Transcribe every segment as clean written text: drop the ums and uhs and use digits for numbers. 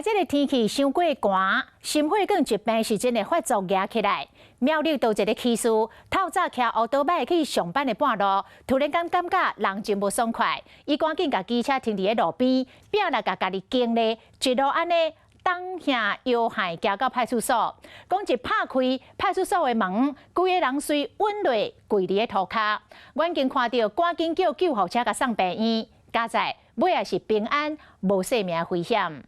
这个天气伤过寒，心血管疾病是真的发作压起来。苗栗有一个骑士，透早骑乌多摆去上班的半路，突然间感觉人真无爽快，伊赶紧甲机车停伫咧路边，拼来甲家己经历，一路安尼东下摇海行到派出所。讲一拍开派出所的门，规个人随稳落跪伫咧涂骹。远近看到，赶紧叫救护车甲送病院。加在尾也是平安，无性命危险。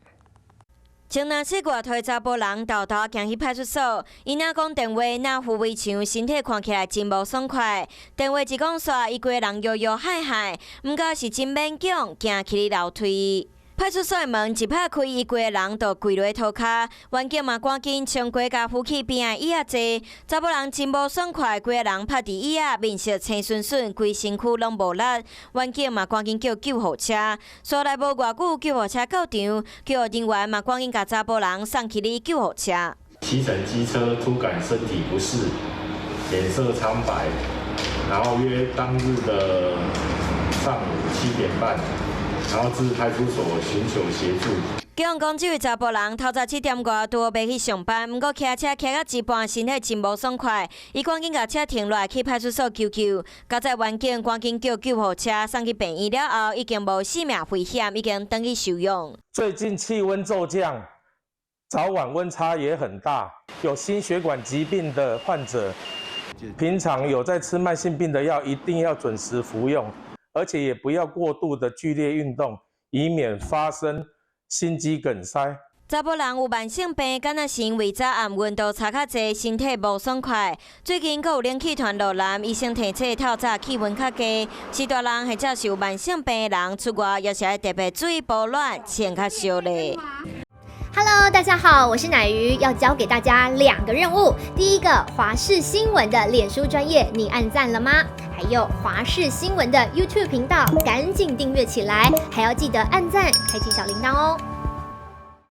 前20外岁查甫人豆豆行去派出所，伊若讲电话，若抚慰像身体看起来真无爽快。电话一讲煞，伊规个人摇摇海海，毋过是真勉强行起楼梯。派出所的门一拍开，伊规个人就跪落涂骹，员警嘛赶紧冲过甲扶起边仔椅仔坐。查某人真无爽快，规个人趴伫椅仔，面色青顺顺，规身躯拢无力。员警嘛赶紧叫救护车，所来无偌久，救护车到场，救护人员嘛赶紧甲查甫人送去哩救护车。骑乘机车突感身体不适，脸色苍白，然后约当日的上午7点半。然后至派出所寻求协助。警方讲，这位查甫人透早7点外拄好要去上班，不过骑车骑到一半，身体真无爽快，伊赶紧把车停落来去派出所求救。加在员警赶紧叫救护车送去病院了后，已经无性命危险，已经登去收养。最近气温骤降，早晚温差也很大，有心血管疾病的患者，平常有在吃慢性病的药，一定要准时服用。而且也不要过度的剧烈运动，以免发生心肌梗塞。查甫人有慢性病，敢若是因为早暗温度差较济，身体无爽快。最近阁有冷气团落南，医生提醒透早气温较低，是大人或者是有慢性病的人出外，也是要特别注意保暖，穿较少咧。Hello， 大家好，我是乃瑜，要教给大家2个任务。第一个，华视新闻的脸书专页，你按赞了吗？还有华视新闻的 YouTube 频道，赶紧订阅起来，还要记得按赞，开启小铃铛哦。